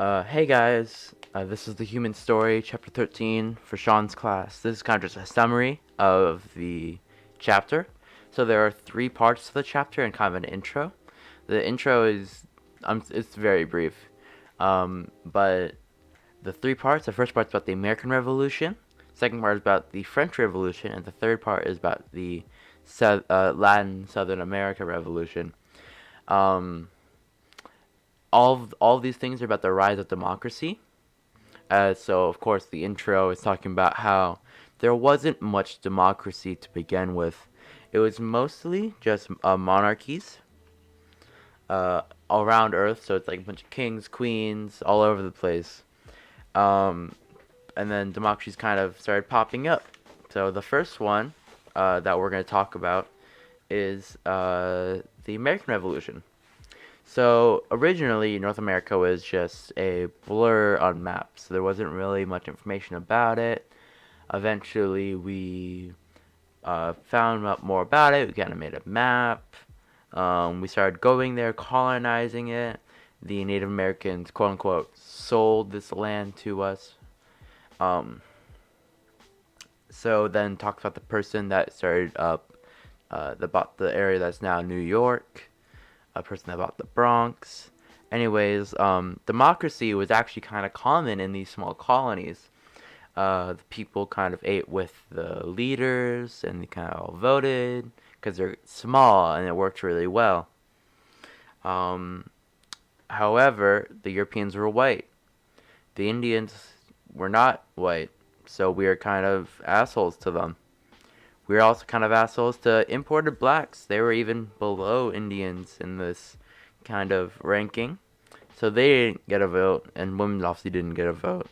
Hey guys, this is the Human Story, Chapter 13 for Sean's class. This is kind of just a summary of the chapter. So there are three parts to the chapter and kind of an intro. The intro is, it's very brief, but the three parts. The first part's about the American Revolution. Second part is about the French Revolution, and the third part is about the Latin Southern America Revolution. Um, all of these things are about the rise of democracy. So of course the intro is talking about how there wasn't much democracy to begin with. It was mostly just monarchies around Earth. So it's like a bunch of kings, queens, all over the place. Um, and then democracies kind of started popping up. So the first one that we're going to talk about is the American Revolution. So originally, North America was just a blur on maps. There wasn't really much information about it. Eventually, we found out more about it. We kind of made a map. We started going there, colonizing it. The Native Americans, quote unquote, sold this land to us. Um, so then talks about the person that started up, that bought the area that's now New York, a person that bought the Bronx. Anyways, democracy was actually kind of common in these small colonies. The people kind of ate with the leaders and they kind of all voted because they're small and it worked really well. Um, However, the Europeans were white. The Indians were not white, so we are kind of assholes to them. We were also kind of assholes to imported blacks. They were even below Indians in this kind of ranking. So they didn't get a vote, and women obviously didn't get a vote.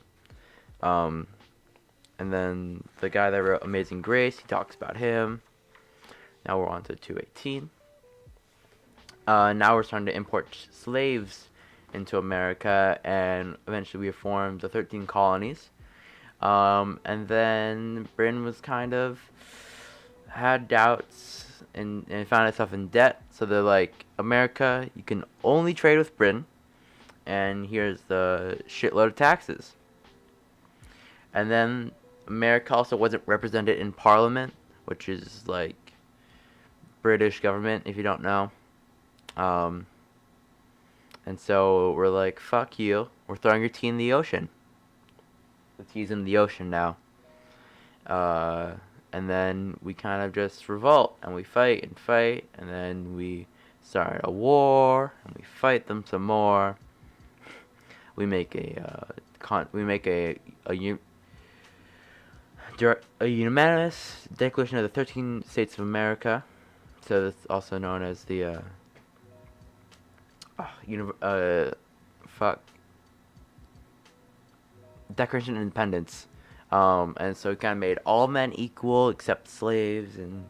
Um, and then the guy that wrote Amazing Grace, he talks about him. Now we're on to 218. Now we're starting to import slaves into America, and eventually we formed the 13 colonies. And then Britain was kind of had doubts and found itself in debt. So they're like, America, you can only trade with Britain, and here's the shitload of taxes. And then America also wasn't represented in Parliament, which is like British government, if you don't know. Um, and so we're like, fuck you. We're throwing your tea in the ocean. The tea's in the ocean now. Uh, and then we kind of just revolt and we fight, and then we start a war and we fight them some more. We make a unanimous declaration of the 13 states of America. So that's also known as the fuck Declaration of Independence. And so it kind of made all men equal except slaves and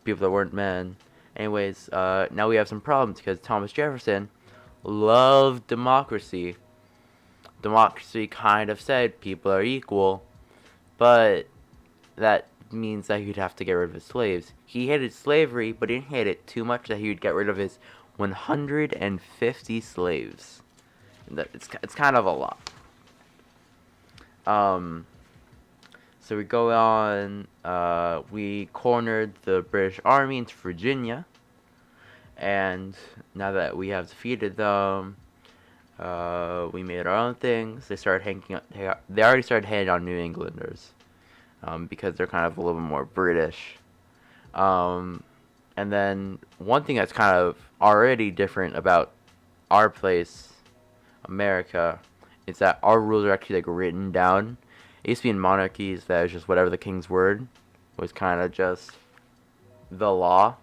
people that weren't men. Anyways, now we have some problems because Thomas Jefferson loved democracy. Democracy kind of said people are equal, but that means that he'd have to get rid of his slaves. He hated slavery, but he didn't hate it too much that he would get rid of his 150 slaves. It's kind of a lot. So we go on. We cornered the British Army into Virginia, and now that we have defeated them, we made our own things. They started hanging. They already started hating on New Englanders, because they're kind of a little bit more British. And then one thing that's kind of already different about our place, America, is that our rules are actually like written down. It used to be in monarchies that was just whatever the king's word was kind of just the law.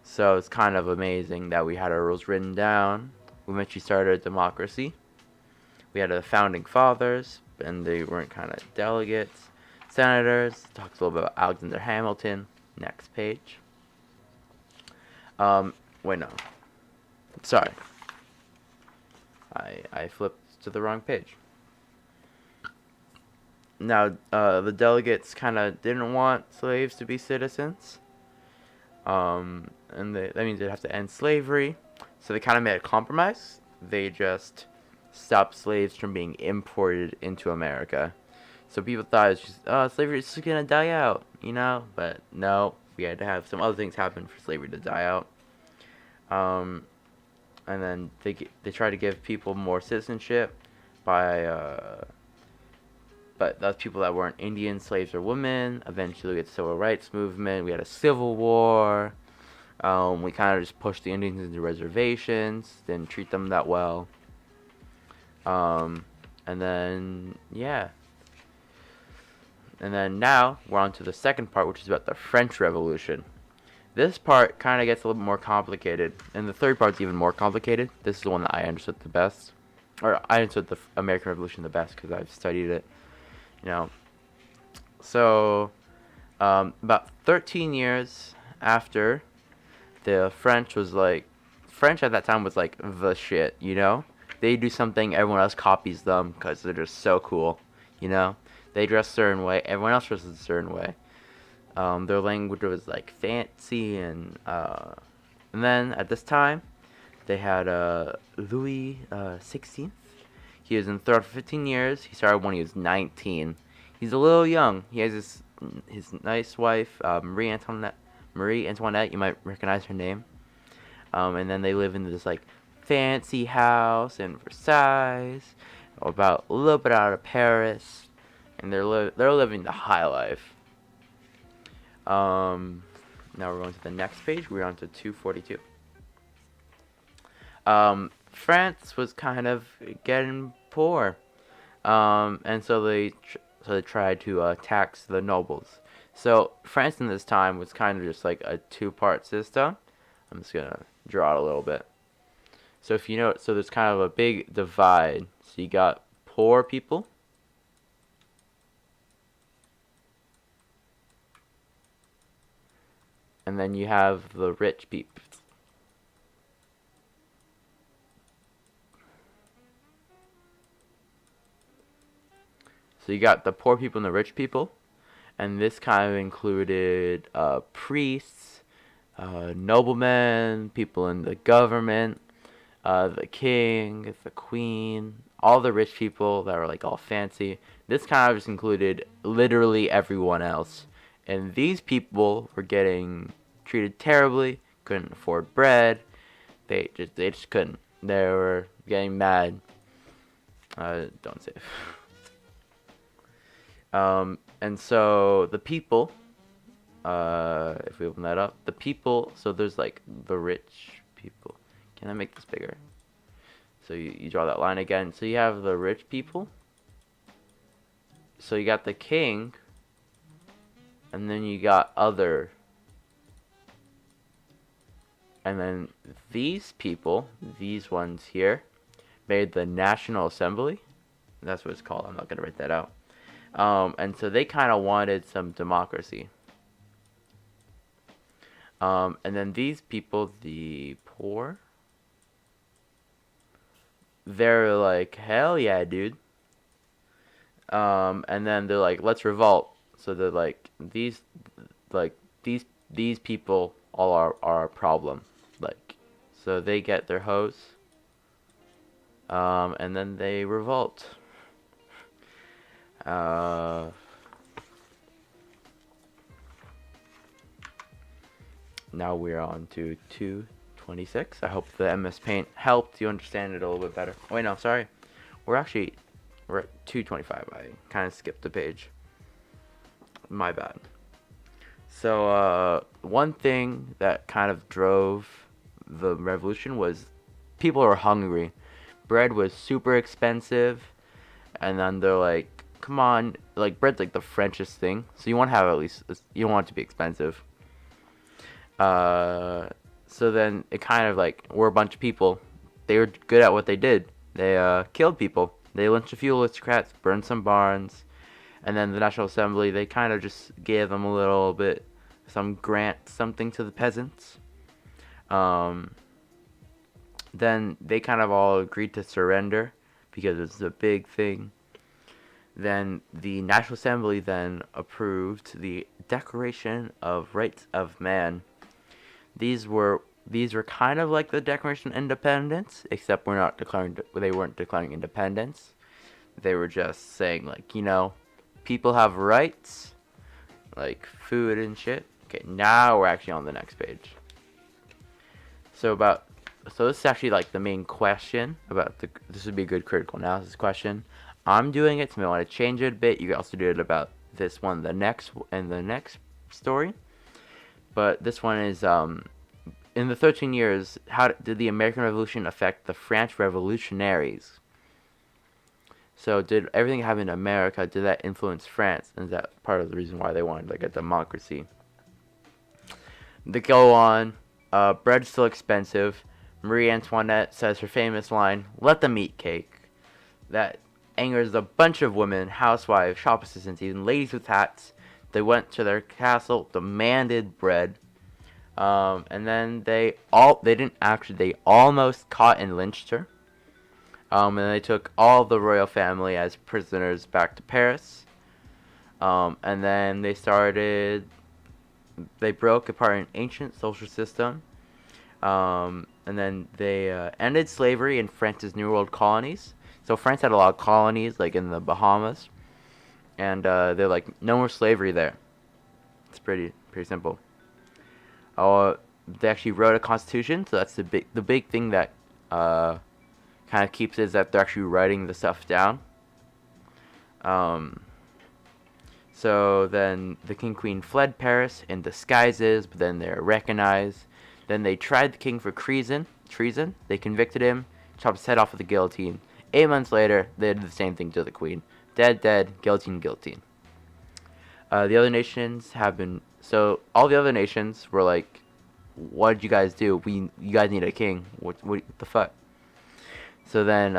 So it's kind of amazing that we had our rules written down. We eventually started a democracy. We had the founding fathers, and they weren't kind of delegates. Senators. Talks a little bit about Alexander Hamilton. Next page. Wait, no. Sorry. I flipped to the wrong page. Now, the delegates kind of didn't want slaves to be citizens. That means they'd have to end slavery. So they kind of made a compromise. They just stop slaves from being imported into America. So people thought it's just, oh, slavery is just gonna die out, But no, we had to have some other things happen for slavery to die out. And then they try to give people more citizenship by, but those people that weren't Indian slaves or women. Eventually, we had the civil rights movement. We had a civil war. We kind of just pushed the Indians into reservations. Didn't treat them that well. And then yeah. And then now we're on to the second part, which is about the French Revolution. This part kind of gets a little bit more complicated, and the third part's even more complicated. This is the one that I understood the best, or I understood the American Revolution the best because I've studied it, So, about 13 years after, the French at that time was like the shit, They do something, everyone else copies them because they're just so cool, They dress a certain way, everyone else dresses a certain way. Their language was like fancy, and then at this time, they had Louis XVI. He was in the throne for 15 years. He started when he was 19. He's a little young. He has his nice wife, Marie Antoinette. Marie Antoinette, you might recognize her name. And then they live in this like fancy house in Versailles, about a little bit out of Paris, and they're living the high life. Now we're going to the next page. We're on to 242. France was kind of getting poor, and so they tried to tax the nobles. So France in this time was kind of just like a two-part system. I'm just gonna draw it a little bit. So if you know, so there's kind of a big divide. So you got poor people. And then you have the rich people. So you got the poor people and the rich people. And this kind of included priests, noblemen, people in the government, the king, the queen, all the rich people that were like all fancy. This kind of just included literally everyone else. And these people were getting treated terribly, couldn't afford bread. They just couldn't. They were getting mad. Don't save. And so the people, if we open that up, the people, so there's like the rich people. Can I make this bigger? So you draw that line again. So you have the rich people. So you got the king. And then you got other. And then these people, these ones here, made the National Assembly. That's what it's called. I'm not going to write that out. And so they kind of wanted some democracy. And then these people, the poor, they're like, hell yeah, dude. And then they're like, let's revolt. So they're like, these people all are a problem. Like, so they get their hose. And then they revolt. Now we're on to 226. I hope the MS Paint helped you understand it a little bit better. Oh, wait, no, sorry. We're at 225. I kind of skipped a page. My bad. So, one thing that kind of drove the revolution was people were hungry. Bread was super expensive. And then they're like, come on, like bread's like the Frenchest thing. So you want to have at least, you don't want it to be expensive. So then it kind of like, we're a bunch of people. They were good at what they did. They killed people. They lynched a few aristocrats, burned some barns. And then the National Assembly, they kind of just gave them a little bit, some grant, something to the peasants. Then they kind of all agreed to surrender because it's a big thing. Then the National Assembly then approved the Declaration of Rights of Man. These were These were kind of like the Declaration of Independence, except they weren't declaring independence. They were just saying, like, people have rights, like food and shit. Okay, now we're actually on the next page. So this is actually like the main question about this would be a good critical analysis question. I'm doing it, so I want to change it a bit. You can also do it about this one, the next story. But this one is in the 13 years, how did the American Revolution affect the French revolutionaries? So did everything that happened in America, did that influence France? And is that part of the reason why they wanted like a democracy? They go on. Bread's still expensive. Marie Antoinette says her famous line, "Let them eat cake." That angers a bunch of women, housewives, shop assistants, even ladies with hats. They went to their castle, demanded bread. And then they almost caught and lynched her. And they took all the royal family as prisoners back to Paris. And then they broke apart an ancient social system. And then they ended slavery in France's New World colonies. So France had a lot of colonies, like in the Bahamas. And they're like, no more slavery there. It's pretty simple. They actually wrote a constitution, so that's the big thing that kind of keeps it is that they're actually writing the stuff down. So then the king queen fled Paris in disguises, but then they're recognized. Then they tried the king for treason. They convicted him, chopped his head off with a guillotine. 8 months later, they did the same thing to the queen. Dead, guillotine. The other nations have been... So, all the other nations were like, what did you guys do? You guys need a king. What the fuck? So then,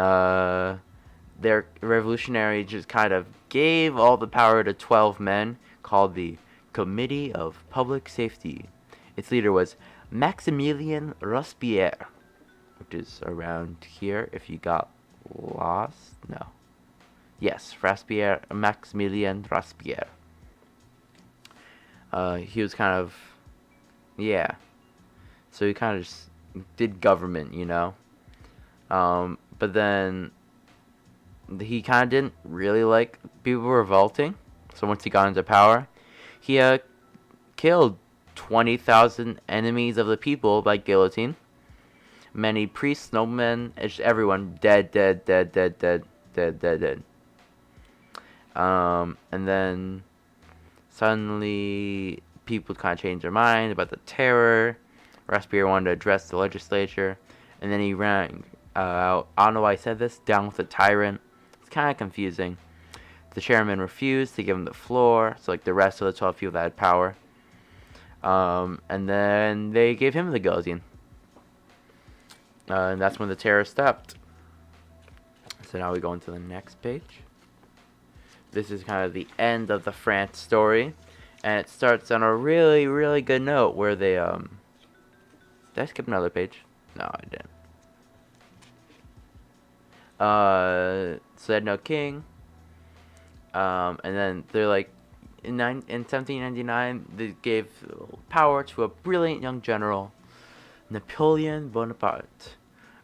their revolutionary just kind of gave all the power to 12 men called the Committee of Public Safety. Its leader was Maximilien Robespierre, which is around here if you got lost. No. Yes, Maximilien Robespierre. He was kind of, yeah. So he kind of just did government, But then he kind of didn't really like people revolting. So once he got into power, he killed 20,000 enemies of the people by guillotine. Many priests, noblemen, just everyone dead. And then suddenly people kind of changed their mind about the terror. Robespierre wanted to address the legislature, and then he rang out, I don't know why I said this, down with the tyrant. It's kind of confusing. The chairman refused to give him the floor, so like the rest of the 12 people that had power. And then they gave him the guillotine. And that's when the terror stopped. So now we go into the next page. This is kind of the end of the France story. And it starts on a really, really good note where they, Did I skip another page? No, I didn't. So they had no king. And then they're like, in 1799, they gave power to a brilliant young general, Napoleon Bonaparte.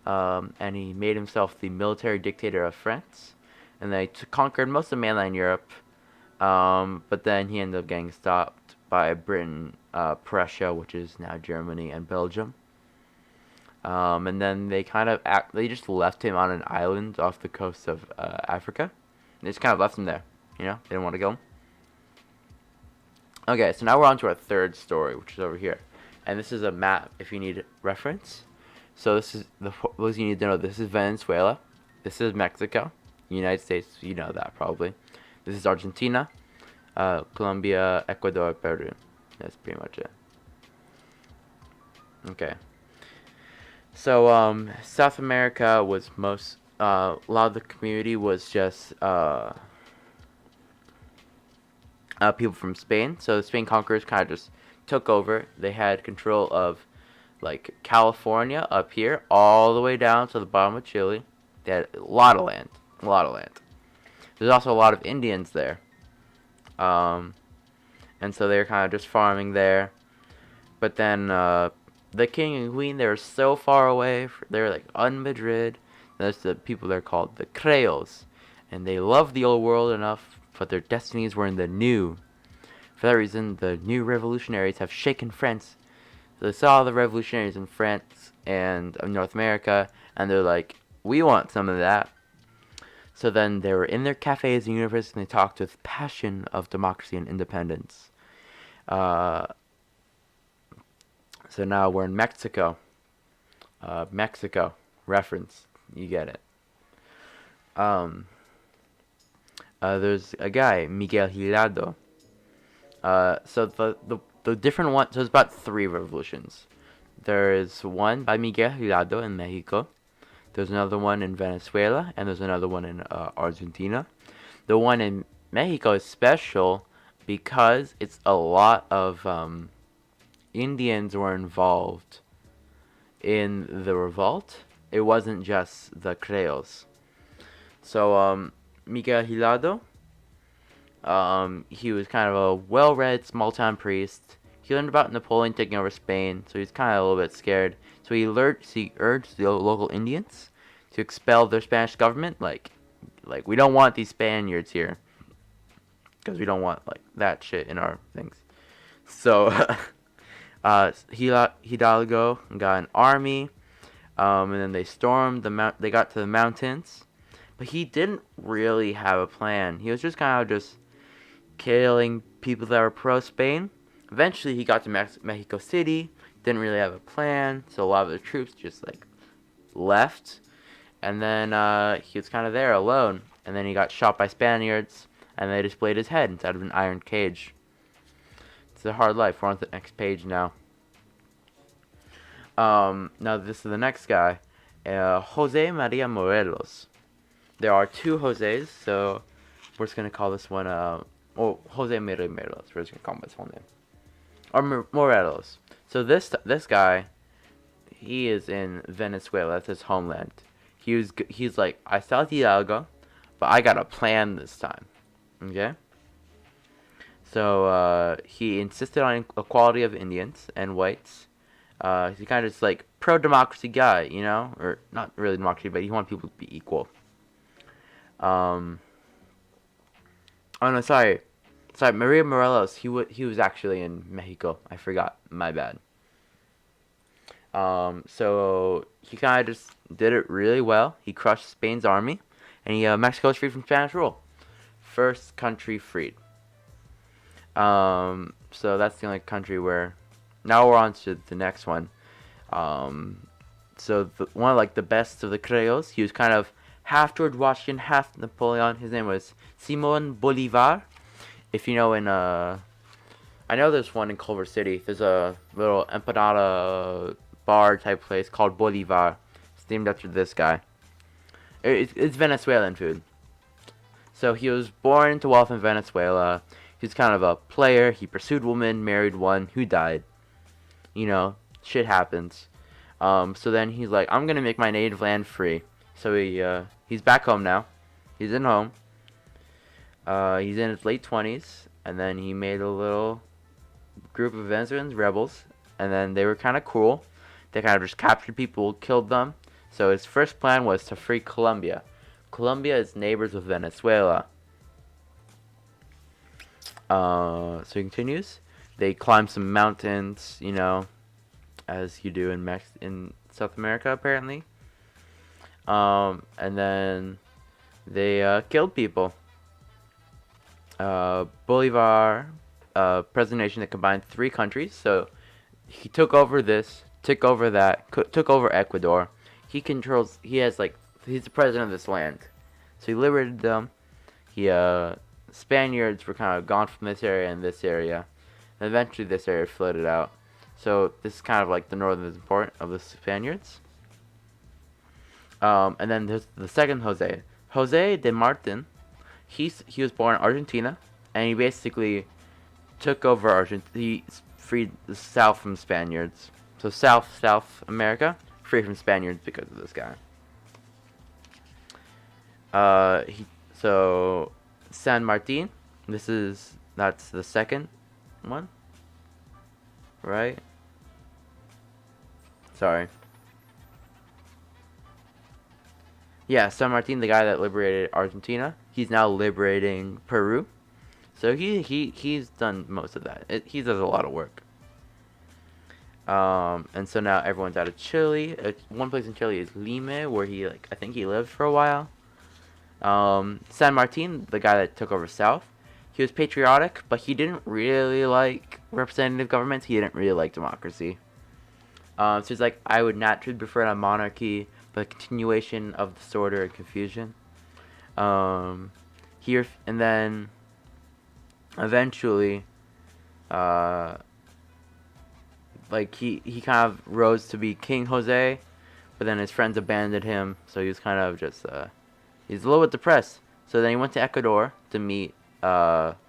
And he made himself the military dictator of France. And they conquered most of mainland Europe. But then he ended up getting stopped by Britain, Prussia, which is now Germany, and Belgium. And then they they just left him on an island off the coast of Africa. They just kind of left him there, They didn't want to kill him. Okay, so now we're on to our third story, which is over here. And this is a map, if you need reference. So this is, those you need to know, this is Venezuela. This is Mexico. United States, you know that probably. This is Argentina. Colombia, Ecuador, Peru. That's pretty much it. Okay. So, South America was a lot of the community was just, people from Spain. So the Spain conquerors kind of just took over. They had control of, like, California up here, all the way down to the bottom of Chile. They had a lot of land. There's also a lot of Indians there. And so they're kind of just farming there. But then, the king and queen, they were so far away. They were like on Madrid. That's the people they're called the Creoles, and they loved the old world enough, but their destinies were in the new. For that reason, the new revolutionaries have shaken France. So they saw the revolutionaries in France and North America, and they're like, we want some of that. So then they were in their cafes and universities, and they talked with passion of democracy and independence. Uh, so now we're in Mexico. Mexico reference, you get it. Um, there's a guy, Miguel Hidalgo. So the different one. So it's about three revolutions. There is one by Miguel Hidalgo in Mexico. There's another one in Venezuela, and there's another one in Argentina. The one in Mexico is special because it's a lot of Indians were involved in the revolt. It wasn't just the Creoles. So Miguel Hidalgo, he was kind of a well-read small-town priest. He learned about Napoleon taking over Spain, so he's kind of a little bit scared. So he urged the local Indians to expel their Spanish government. Like we don't want these Spaniards here, because we don't want like that shit in our things. So Hidalgo got an army, and then they stormed the mount. They got to the mountains, but he didn't really have a plan. He was just kind of just killing people that were pro-Spain. Eventually, he got to Mexico City. Didn't really have a plan, so a lot of the troops just like left, and then he was kind of there alone. And then he got shot by Spaniards, and they displayed his head inside of an iron cage. It's a hard life. We're on to the next page now. Now this is the next guy, Jose Maria Morelos. There are two Jose's, so we're just gonna call this one Jose Maria Morelos. We're just gonna call him his whole name, or Morelos. So this guy, he is in Venezuela. That's his homeland. He's like, I saw Hidalgo, but I got a plan this time. Okay. So he insisted on equality of Indians and whites. He's kind of just like pro-democracy guy, you know, or not really democracy, but he wants people to be equal. Oh no, sorry, Maria Morelos. He was actually in Mexico. I forgot. My bad. So he kind of just did it really well. He crushed Spain's army, and Mexico was free from Spanish rule. First country freed. So that's the only country where. Now we're on to the next one. So one of like the best of the Creoles. He was kind of half George Washington, half Napoleon. His name was Simon Bolivar. If you know I know there's one in Culver City. There's a little empanada bar type place called Bolivar. It's named after this guy. It's Venezuelan food. So he was born into wealth in Venezuela. He was kind of a player. He pursued women, married one who died. You know, shit happens. So then he's like, I'm gonna make my native land free. So he's back home now. He's in home. He's in his late 20s, and then he made a little group of Venezuelan rebels, and then they were kind of cool. They kind of just captured people, killed them. So his first plan was to free Colombia. Colombia is neighbors with Venezuela. So he continues. They climb some mountains, you know, as you do in South America, apparently. And then they killed people. Bolivar, president nation that combined three countries. So he took over this, took over that, took over Ecuador. He's the president of this land. So he liberated them. Spaniards were kind of gone from this area and this area. And eventually this area flooded out. So this is kind of like the northern part of the Spaniards. And then there's the second Jose. Jose de Martin. He was born in Argentina, and he basically took over Argentina. He freed the South from Spaniards. So South America, free from Spaniards because of this guy. So San Martin. That's the second one, right? Sorry. Yeah, San Martin, the guy that liberated Argentina, he's now liberating Peru. So he's done most of that. He does a lot of work. And so now everyone's out of Chile. One place in Chile is Lime, where I think he lived for a while. San Martin, the guy that took over South, he was patriotic, but he didn't really like representative governments. He didn't really like democracy. So he's like, I would naturally prefer a monarchy, but a continuation of disorder and confusion. Here and then, eventually, he kind of rose to be King Jose, but then his friends abandoned him, so he was kind of just he's a little bit depressed. So then he went to Ecuador to meet Bolivar.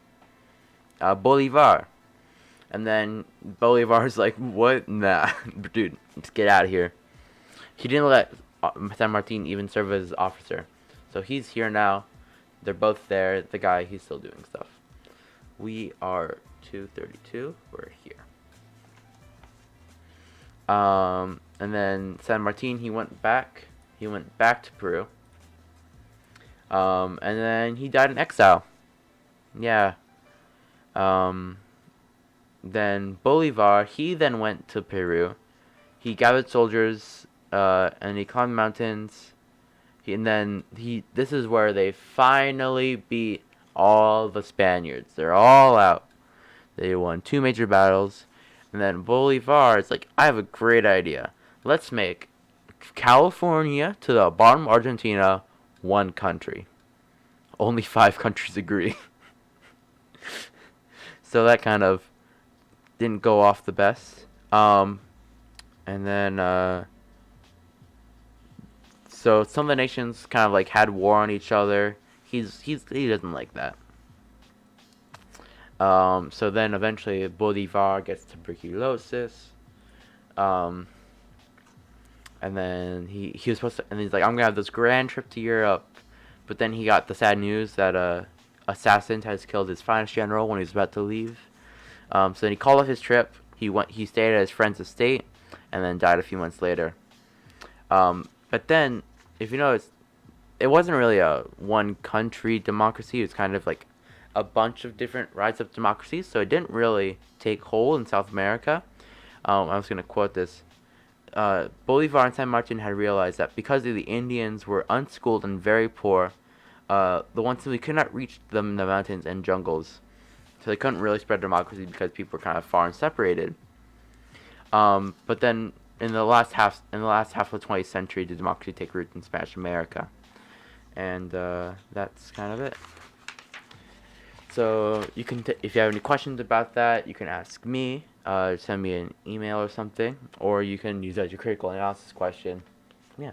And then Bolivar's like, what? Nah, dude, just get out of here. He didn't let San Martin even serve as officer. So he's here now. They're both there. The guy, he's still doing stuff. We are 2:32. We're here. And then San Martin, he went back. He went back to Peru. And then he died in exile. Yeah. Then Bolivar, he then went to Peru. He gathered soldiers, and he climbed mountains. This is where they finally beat all the Spaniards. They're all out. They won 2 major battles. And then Bolivar is like, I have a great idea. Let's make California to the bottom of Argentina one country. Only 5 countries agree. So that kind of didn't go off the best. And then, so some of the nations kind of like had war on each other. He doesn't like that. So then eventually Bolivar gets tuberculosis. And then he was supposed to, and he's like, I'm gonna have this grand trip to Europe. But then he got the sad news that assassin has killed his finest general when he was about to leave. So then he called off his trip. He stayed at his friend's estate, and then died a few months later. But then, if you notice, it wasn't really a one country democracy. It was kind of like a bunch of different rise of democracies. So it didn't really take hold in South America. I was gonna quote this. Bolivar and San Martin had realized that because the Indians were unschooled and very poor, the ones who could not reach them in the mountains and jungles. So they couldn't really spread democracy because people were kind of far and separated. But then in the last half of the 20th century, did democracy take root in Spanish America? And that's kind of it. So you can, if you have any questions about that, you can ask me. Send me an email or something, or you can use that as your critical analysis question. Yeah.